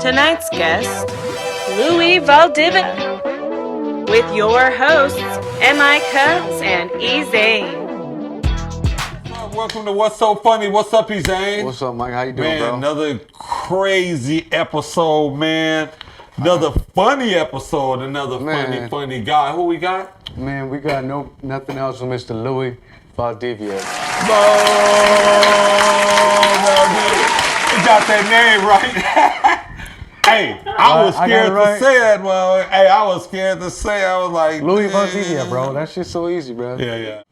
Tonight's guest, Louie Valdivia, with your hosts, M.I. Cubs and E. Zane. Welcome to What's So Funny. What's up, E. Zane? What's up, Mike? How you doing, man, bro? Another crazy episode, man. Another funny episode. Another funny guy. Who we got? Man, we got nothing else from Mr. Louie Valdivia. You got that name right. Hey, I was scared to say it, well. Hey, I was scared to say it. I was like, Louie Valdivia, bro. That shit's so easy, bro. Yeah.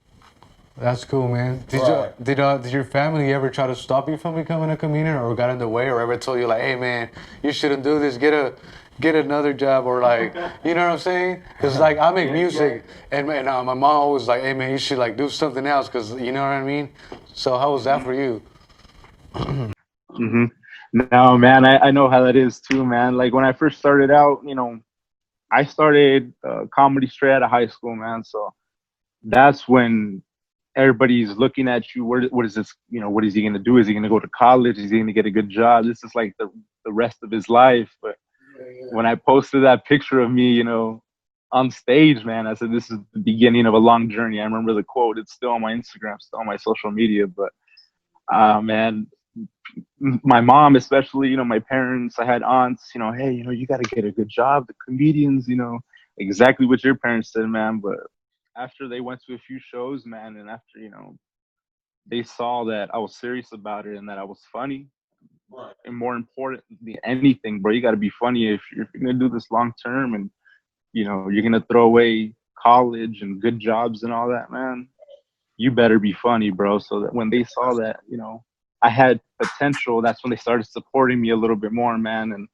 That's cool, man. Did your family ever try to stop you from becoming a comedian, or got in the way, or ever told you like, hey, man, you shouldn't do this. Get another job, or like, you know what I'm saying? Because like I make music, and my mom always like, hey, man, you should like do something else, because you know what I mean. So how was that for you? No, man, I know how that is too, man. Like when I first started out, I started comedy straight out of high school, man. So that's when everybody's looking at you. What is this? What is he gonna do? Is he gonna go to college? Is he gonna get a good job? This is like the rest of his life. But when I posted that picture of me, on stage, man, I said this is the beginning of a long journey. I remember the quote. It's still on my Instagram, still on my social media. But man, my mom especially, my parents, I had aunts, hey, you got to get a good job. The comedians, exactly what your parents said, man. But after they went to a few shows, man, and after, they saw that I was serious about it and that I was funny. Right. And more important than anything, bro, you got to be funny if you're going to do this long term, and, you're going to throw away college and good jobs and all that, man. You better be funny, bro. So that when they saw that, I had potential, that's when they started supporting me a little bit more, man. And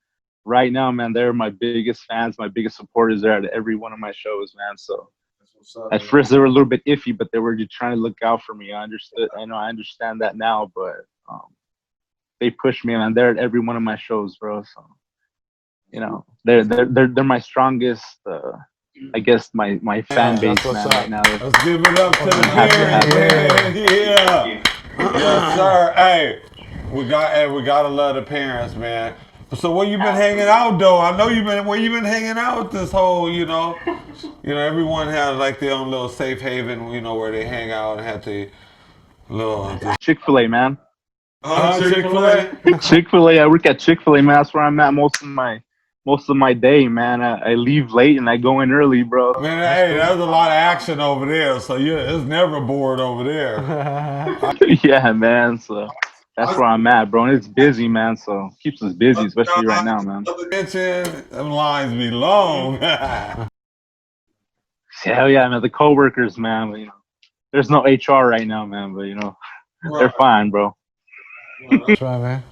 right now, man, they're my biggest fans, my biggest supporters. They're at every one of my shows, man. So at first they were a little bit iffy, but they were just trying to look out for me. I understand that now, but they push me, man. They're at every one of my shows, bro. So they're my strongest. I guess my fan base, man, right now. Let's give it up to the parents. Yeah. Yes, sir. Hey, we gotta love the parents, man. So where you been hanging out though? I know where you been hanging out this whole, everyone has like their own little safe haven, where they hang out and have the little Chick-fil-A, man. Chick-fil-A? Chick-fil-A, I work at Chick-fil-A, man. That's where I'm at most of my day, man. I leave late and I go in early, bro. Man, hey, there's a lot of action over there, so it's never bored over there. Yeah, man. So that's where I'm at, bro. And it's busy, man. So it keeps us busy, especially right now, man. Them lines be long. Hell yeah, man. The coworkers, man. But, there's no HR right now, man. But they're fine, bro. That's right, man.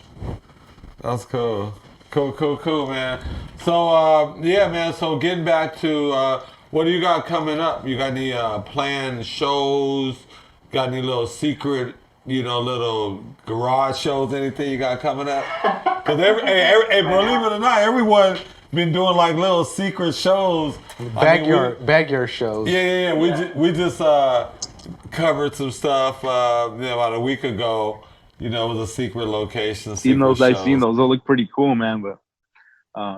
That's cool. Cool, man. So, yeah, man. So, getting back to what do you got coming up? You got any planned shows? Got any little secret, little garage shows? Anything you got coming up? Because believe it or not, everyone been doing like little secret shows. Backyard shows. Yeah. We just covered some stuff about a week ago. It was a secret location. I've seen those. Those look pretty cool, man. But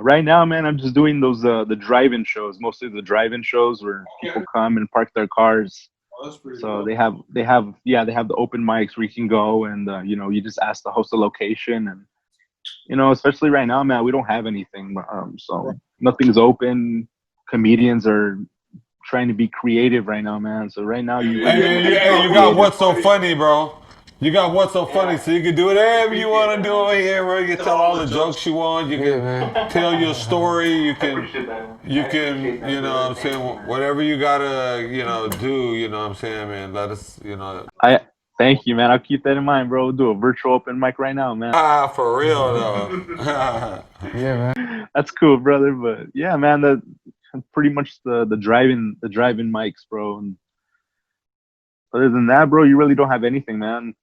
right now, man, I'm just doing those the drive-in shows. Mostly the drive-in shows where people come and park their cars. Oh, that's pretty cool. They have the open mics where you can go and you just ask the host the location, and especially right now, man, we don't have anything. So nothing's open. Comedians are trying to be creative right now, man. So right now you got What's So Funny, bro. You got What's So Funny, so you can do whatever you want to do over here, bro. You can tell all the jokes you want. You can tell your story. You can, what I'm saying, whatever you gotta, do, what I'm saying, man. Let us, Thank you, man. I'll keep that in mind, bro. We'll do a virtual open mic right now, man. For real, though. Yeah, man. That's cool, brother. But yeah, man, pretty much the drive-in mics, bro. And other than that, bro, you really don't have anything, man.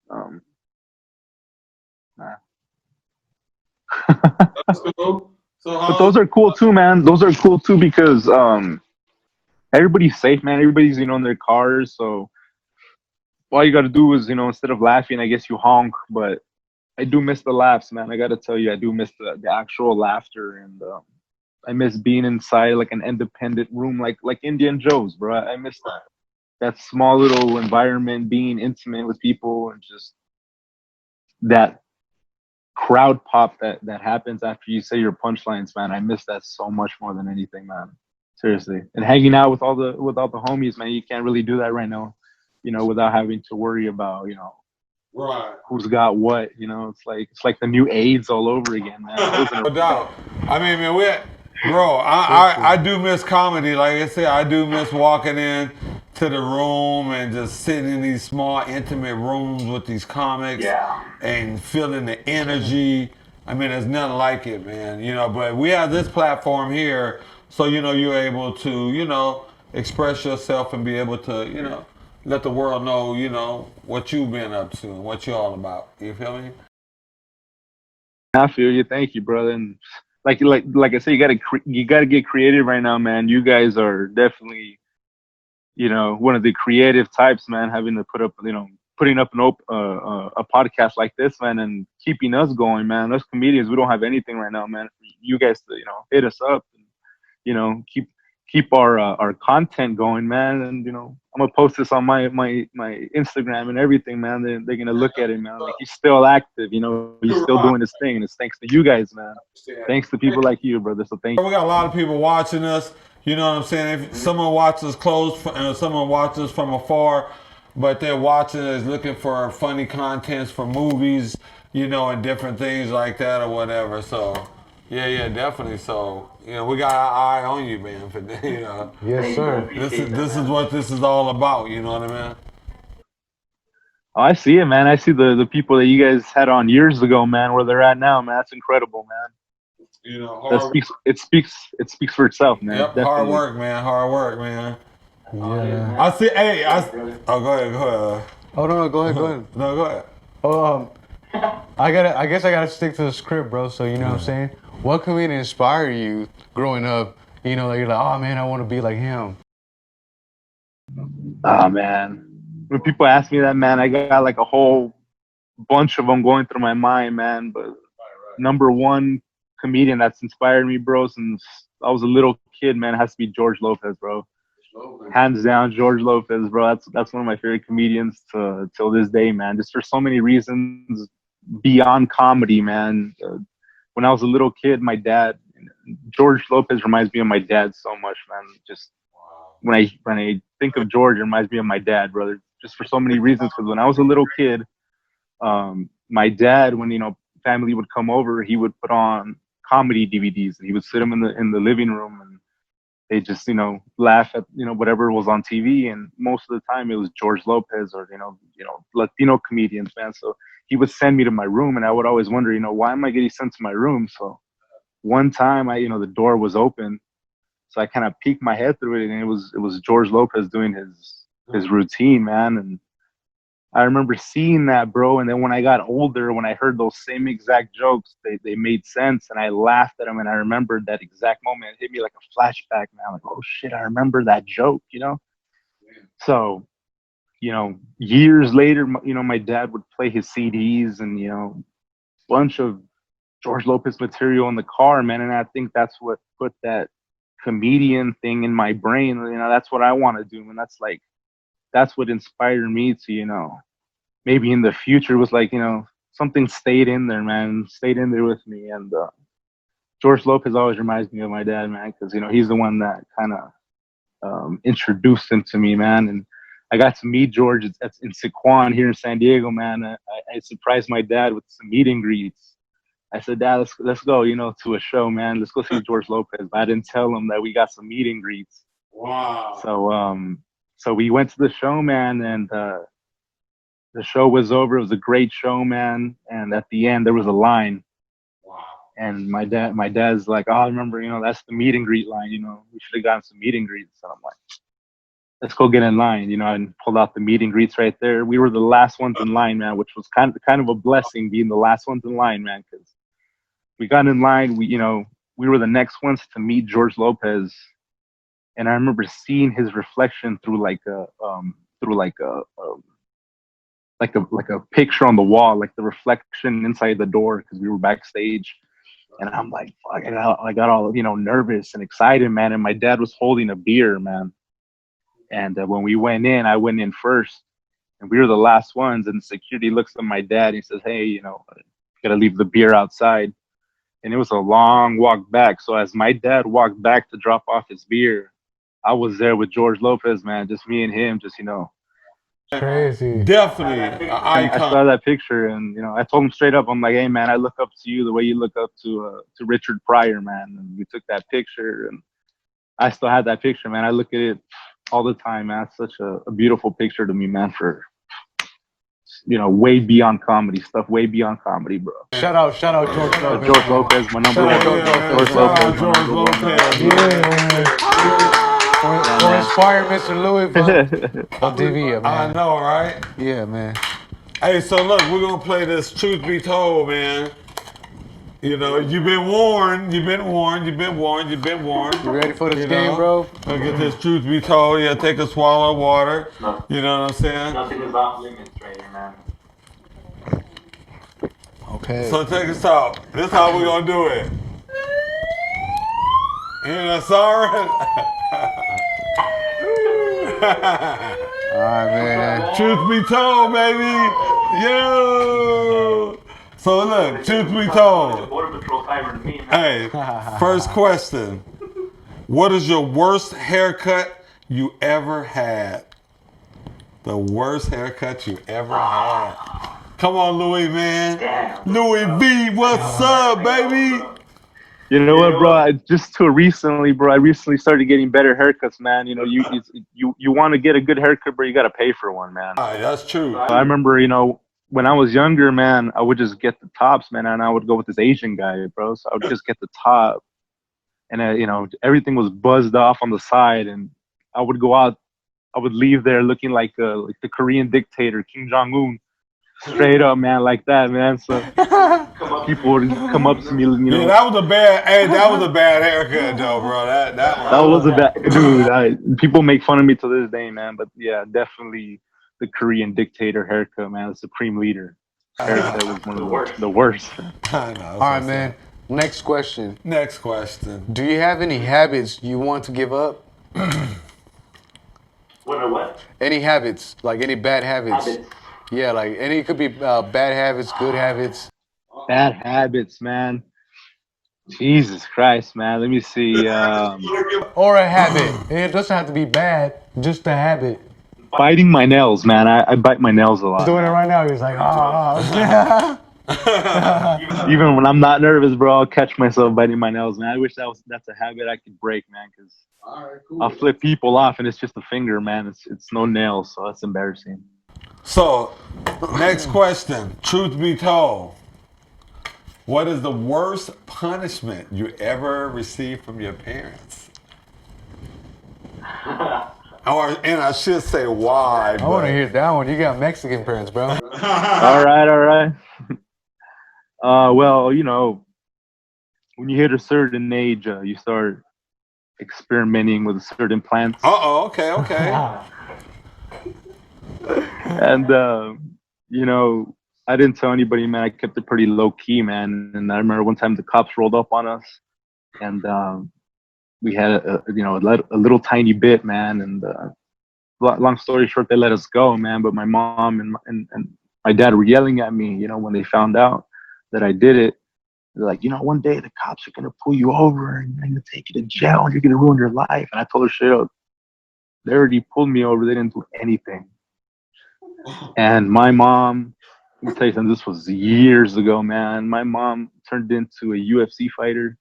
That's cool. But those are cool too, man. Those are cool too because everybody's safe, man. Everybody's in their cars, so all you got to do is, instead of laughing, I guess you honk. But I do miss the laughs, man. I got to tell you, I do miss the actual laughter, and I miss being inside like an independent room, like Indian Joe's, bro. I miss that small little environment, being intimate with people, and just that crowd pop that happens after you say your punchlines, man. I miss that so much more than anything, man. Seriously. And hanging out with all the homies, man. You can't really do that right now, without having to worry about, Right. who's got what. It's like the new AIDS all over again, man. No doubt. I mean, man, bro, I do miss comedy. Like I said, I do miss walking in to the room and just sitting in these small, intimate rooms with these comics and feeling the energy. I mean, there's nothing like it, man. But we have this platform here, so you're able to, express yourself and be able to, let the world know, what you've been up to and what you're all about. You feel me? I feel you. Thank you, brother. And like I said, you gotta get creative right now, man. You guys are definitely, one of the creative types, man. Having to putting up a podcast like this, man, and keeping us going, man. Us comedians, we don't have anything right now, man. You guys to hit us up, and keep our content going, man. And I'm gonna post this on my Instagram and everything, man. They're gonna look at it, man. Like, he's still active, he's still doing his thing, and it's thanks to you guys, man. Thanks to people like you, brother. So thank you. We got a lot of people watching us. You know what I'm saying? If someone watches close, someone watches from afar, but they're watching is looking for funny contents for movies, and different things like that or whatever. So, yeah, definitely. So, we got our eye on you, man. For Yes, sir. This is what this is all about. You know what I mean? Oh, I see it, man. I see the people that you guys had on years ago, man, where they're at now, man. That's incredible, man. It speaks for itself, man. Yep, Definitely. hard work, man. Hard work, man. Yeah. I see. Hey, oh, go ahead. Oh no, go ahead. No, go ahead. Oh, I guess I gotta stick to the script, bro. So you know what I'm saying? What comedian inspired you growing up? That you're like, oh man, I want to be like him. Oh man, when people ask me that, man, I got like a whole bunch of them going through my mind, man. But number one comedian that's inspired me, bro, since I was a little kid, man, it has to be George Lopez, bro. Hands down, George Lopez, bro. That's one of my favorite comedians till this day, man. Just for so many reasons beyond comedy, man. When I was a little kid, my dad, George Lopez reminds me of my dad so much, man. Just when I think of George, it reminds me of my dad, brother. Just for so many reasons. Because when I was a little kid, my dad, when family would come over, he would put on comedy DVDs, and he would sit them in the living room, and they just laugh at whatever was on TV, and most of the time it was George Lopez or Latino comedians, man. So he would send me to my room, and I would always wonder, why am I getting sent to my room? So one time the door was open, so I kind of peeked my head through it, and it was George Lopez doing his routine, man. And I remember seeing that, bro. And then when I got older, when I heard those same exact jokes, they made sense, and I laughed at them. And I remembered that exact moment. It hit me like a flashback, man. Like, oh shit, I remember that joke, So, years later, my dad would play his CDs and bunch of George Lopez material in the car, man. And I think that's what put that comedian thing in my brain. That's what I want to do, and that's what inspired me to, maybe in the future was like, something stayed in there, man, stayed in there with me. And George Lopez always reminds me of my dad, man, because, he's the one that kind of introduced him to me, man. And I got to meet George in Sequan here in San Diego, man. I surprised my dad with some meet and greets. I said, Dad, let's go, to a show, man. Let's go see George Lopez. But I didn't tell him that we got some meet and greets. Wow. So we went to the show, man, and the show was over. It was a great show, man. And at the end, there was a line. Wow. And my dad's like, oh, I remember, that's the meet and greet line. We should have gotten some meet and greets. So I'm like, let's go get in line, and pulled out the meet and greets right there. We were the last ones in line, man, which was kind of a blessing being the last ones in line, man, because we got in line. We were the next ones to meet George Lopez. And I remember seeing his reflection through like a like a picture on the wall, like the reflection inside the door because we were backstage. And I'm like, fuck, I got all, nervous and excited, man. And my dad was holding a beer, man. And when we went in, I went in first, and we were the last ones. And security looks at my dad and he says, hey, gotta leave the beer outside. And it was a long walk back. So as my dad walked back to drop off his beer, I was there with George Lopez, man, just me and him, just Crazy. Definitely an I icon. saw that picture, and I told him straight up, I'm like, hey man, I look up to you the way you look up to Richard Pryor, man. And we took that picture, and I still have that picture, man. I look at it all the time, man. It's such a beautiful picture to me, man. For way beyond comedy stuff, way beyond comedy, bro. Shout out George Lopez. George Lopez, my number one. George Lopez. Yeah. For inspired Mr. Louie Valdivia, man. I know, right? Yeah, man. Hey, so look, we're gonna play this Truth Be Told, man. You've been warned. You've been warned. You ready for this game, bro? Gonna get this Truth Be Told. Yeah, take a swallow of water. You know what I'm saying? Nothing is off limits right here, man. Okay. So take us out. This is how we're gonna do it. Sorry. All right, man. Truth be told, baby. Yo. So look, truth be told. Hey, first question. What is your worst haircut you ever had? The worst haircut you ever had. Come on, Louie, man. Louie V, what's up, baby? You know what, bro? I recently started getting better haircuts, man. You want to get a good haircut, bro, you got to pay for one, man. All right, that's true. I remember, when I was younger, man, I would just get the tops, man, and I would go with this Asian guy, bro. So I would just get the top, and everything was buzzed off on the side, and I would go out, I would leave there looking like the Korean dictator, Kim Jong-un. Straight up, man, like that, man. So people would come up to me, Yeah, that was a bad. Hey, that was a bad haircut, though, bro. That was a bad, dude. People make fun of me to this day, man. But yeah, definitely the Korean dictator haircut, man. The supreme leader haircut was one of the worst. I know. All right, man. Next question. Next question. Do you have any habits you want to give up? What? Any habits, like any bad habits? Yeah, like it could be bad habits, good habits. Bad habits, man. Jesus Christ, man. Let me see. Or a habit. It doesn't have to be bad, just a habit. Biting my nails, man. I bite my nails a lot. He's doing it right now. He's like, Even when I'm not nervous, bro, I'll catch myself biting my nails, man. I wish that's a habit I could break, man, because I'll flip people off and it's just a finger, man. It's no nails, so that's embarrassing. So, next question. Truth be told, what is the worst punishment you ever received from your parents? And I should say why. I want to hear that one. You got Mexican parents, bro. All right. Well, when you hit a certain age, you start experimenting with certain plants. Okay. And I didn't tell anybody, man. I kept it pretty low key, man. And I remember one time the cops rolled up on us, and we had a little tiny bit, man. And long story short, they let us go, man. But my mom and my dad were yelling at me, when they found out that I did it. They're like, one day the cops are gonna pull you over and they're gonna take you to jail and you're gonna ruin your life. And I told her straight up, they already pulled me over. They didn't do anything. And my mom, let me tell you something, this was years ago, man. My mom turned into a UFC fighter.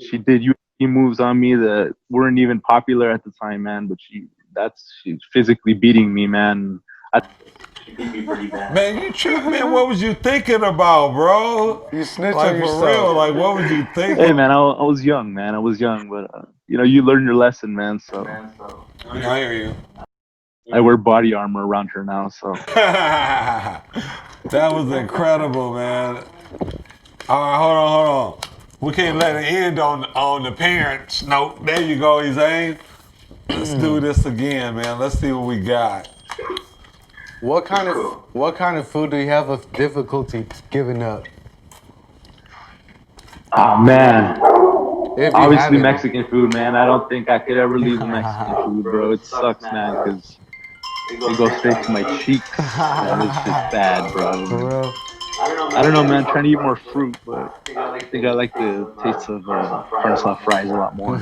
She did UFC moves on me that weren't even popular at the time, man. But she's physically beating me, man. She beat me pretty bad. Man, you tripping, man. What was you thinking about, bro? You snitched like, on yourself. For real, like, what was you thinking? Hey, man, I was young, man. I was young, but, you learn your lesson, man. So I hear you. I wear body armor around her now, so. That was incredible, man. All right, hold on. We can't let it end on the parents note. There you go, Zane. Let's do this again, man. Let's see what we got. What kind of food do you have of difficulty giving up? Oh man, If you obviously haven't. Mexican food, man. I don't think I could ever leave the Mexican food, bro. It sucks, man, because it goes straight to my cheeks, and it's just bad, bro. For real. I don't know, man. Trying to eat more fruit, but I think I like the taste of Parmesan fries a lot more.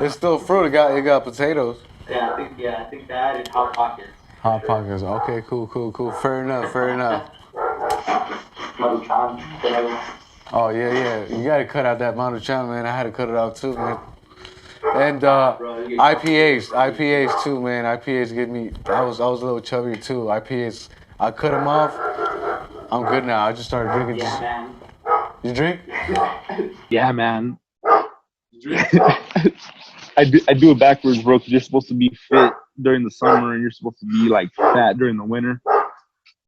It's still fruit. It got potatoes. I think that and Hot Pockets. Hot pockets. Okay, cool. Fair enough. Maruchan, whatever. Oh yeah. You gotta cut out that Maruchan, man. I had to cut it out too, man. And IPAs too, man. IPAs get me. I was a little chubby too. IPAs, I cut them off. I'm good now. I just started drinking. Yeah, man. You drink? Yeah, man. I do it backwards, bro. Because you're supposed to be fit during the summer, and you're supposed to be like fat during the winter.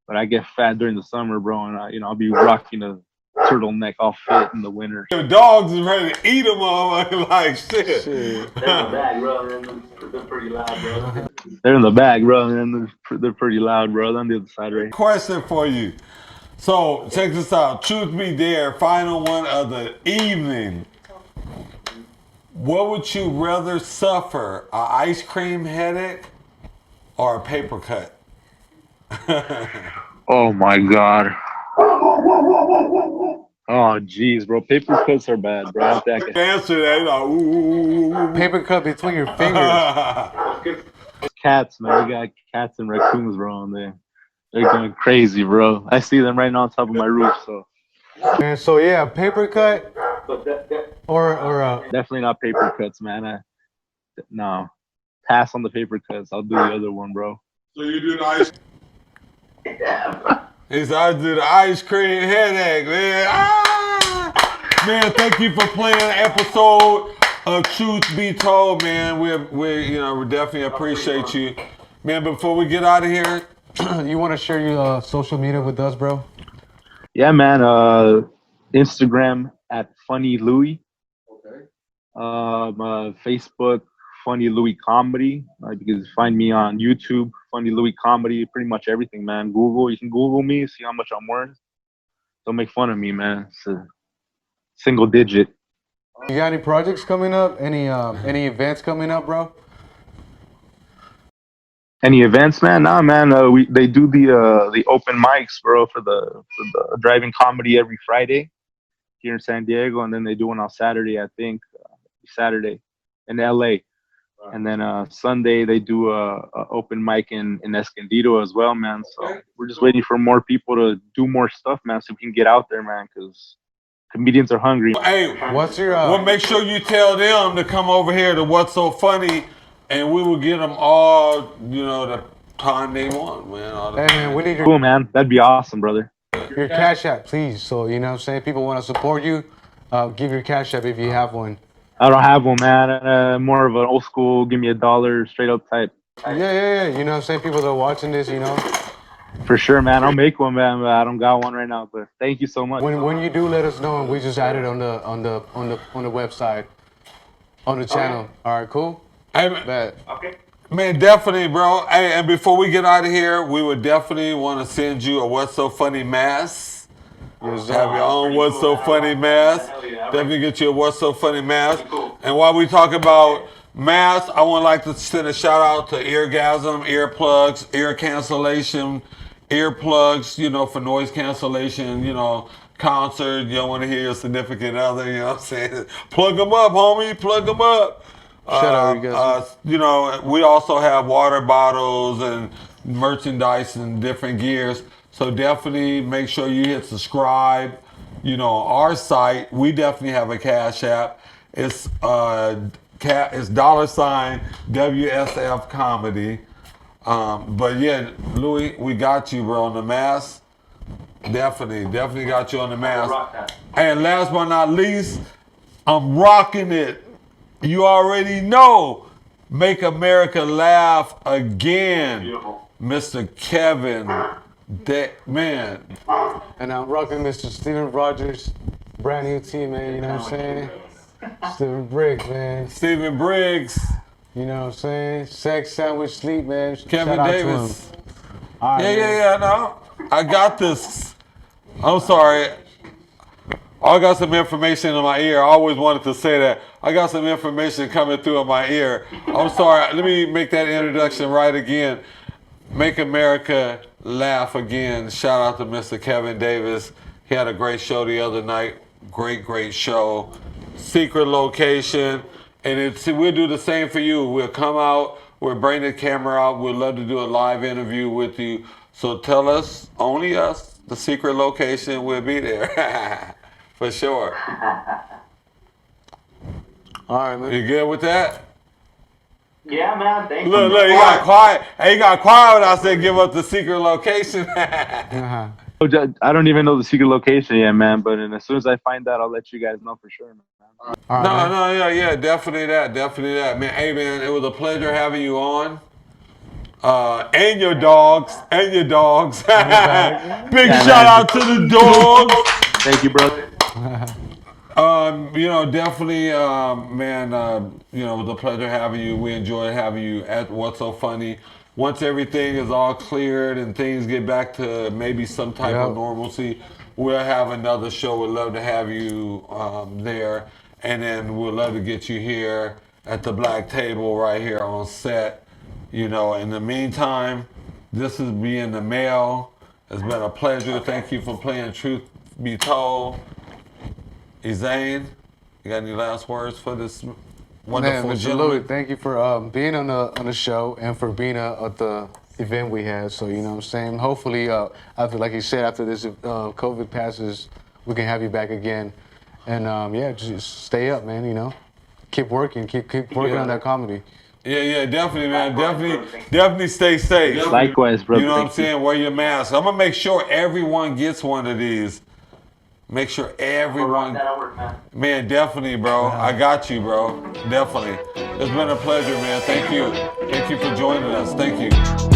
But I get fat during the summer, bro, and I'll be rocking a turtleneck all fit in the winter. The dogs is ready to eat them all like shit. They're in the bag, bro. They're pretty loud, bro. They're in the bag, bro, and they're pretty loud, bro. They're on the other side, right? Question for you. So check this out. Truth be dare, final one of the evening. What would you rather suffer, an ice cream headache or a paper cut? Oh my god. Oh jeez, bro. Paper cuts are bad, bro. I don't think I can. Answer that. Like, ooh. Paper cut between your fingers. Cats, man. We got cats and raccoons, bro, and they're going crazy, bro. I see them right now on top of my roof, so And so yeah, paper cut or definitely not paper cuts, man. No. Pass on the paper cuts. I'll do the other one, bro. So you do the ice. He said, I do the ice cream headache, man. Ah! Man, thank you for playing an episode of Truth Be Told, man. We definitely appreciate you. Man, before we get out of here, you want to share your social media with us, bro? Yeah, man. Instagram at Funny Louie. Okay. Facebook, Funny Louie Comedy. You can find me on YouTube, Funny Louie Comedy. Pretty much everything, man. Google. You can Google me, see how much I'm worth. Don't make fun of me, man. It's a single digit. You got any projects coming up? Any events coming up, bro? Any events, man? Nah, man. They do the open mics, bro, for the driving comedy every Friday here in San Diego, and then they do one on Saturday, I think, Saturday in LA, and then Sunday they do a open mic in Escondido as well, man. So we're just waiting for more people to do more stuff, man, so we can get out there, man, because comedians are hungry. hey, What's your well, make sure you tell them to come over here to What's So Funny, and we will get them all, the time they want, man. Hey man, we need Cool, man. That'd be awesome, brother. your Cash App, please. So you know what I'm saying, people want to support you. Give your Cash App if you have one. I don't have one, man. More of an old school, give me $1 straight up type. Yeah. You know what I'm saying, people that are watching this, For sure, man. I'll make one, man. But I don't got one right now. But thank you so much. When you do, let us know, and we just add it on the website, on the channel. Okay. All right, cool. Hey, Bet. Okay. man, definitely, bro. Hey, and before we get out of here, we would definitely want to send you a What's So Funny mask. Yes, Have your own What's So Funny mask. Yeah. Definitely get you a What's So Funny mask. And while we talk about masks, I would like to send a shout out to Eargasm, earplugs, ear cancellation, earplugs, for noise cancellation, concert. You don't want to hear your significant other, you know what I'm saying? Plug them up, homie, plug them up. Shout out, Eargasm. We also have water bottles and merchandise and different gears. So definitely make sure you hit subscribe. Our site, we definitely have a Cash App. It's it's $ WSF Comedy. But yeah, Louie, we got you, bro, on the mask. Definitely got you on the mask. And last but not least, I'm rocking it. You already know. Make America laugh again. Beautiful. Mr. Kevin. Man. And I'm rocking Mr. Steven Rogers, brand new team, man. You know what I'm saying? Steven Briggs, man. Stephen Briggs. You know what I'm saying? Sex, sandwich, sleep, man. Kevin Shout out Davis. to him. All right, man. Yeah. No, I got this. I'm sorry. I got some information in my ear. I always wanted to say that. I got some information coming through in my ear. I'm sorry. Let me make that introduction right again. Make America laugh again. Shout out to Mr. Kevin Davis. He had a great show the other night. Great show. Secret location. And we'll do the same for you. We'll come out. We'll bring the camera out. We'd love to do a live interview with you. So tell us, only us, the secret location. We'll be there. For sure. All right, man. You good with that? Yeah, man. Thank you. Look, he got quiet. Hey, he got quiet when I said give up the secret location. Uh-huh. I don't even know the secret location yet, man. But as soon as I find out, I'll let you guys know for sure, man. All right, man. Yeah, definitely that, man. Hey, man, it was a pleasure having you on. And your dogs. Big shout out to the dogs. Thank you, brother. Definitely, man, it was a pleasure having you. We enjoyed having you at What's So Funny. Once everything is all cleared and things get back to maybe some type of normalcy, we'll have another show. We'd love to have you there. And then we'd love to get you here at the Black Table right here on set. In the meantime, this is being the mail. It's been a pleasure. Thank you for playing Truth Be Told. Zane, you got any last words for this wonderful Man, Mr. gentleman? Louie, thank you for being on the show and for being at the event we had. So, you know what I'm saying? Hopefully, after, like you said, after this COVID passes, we can have you back again. And, just stay up, man, Keep working. Keep working on that comedy. Yeah, definitely, man. Definitely stay safe. Likewise, brother. You know what I'm saying? Wear your mask. I'm going to make sure everyone gets one of these. Make sure everyone. Man, definitely, bro. I got you, bro. Definitely. It's been a pleasure, man. Thank you. Thank you for joining us. Thank you.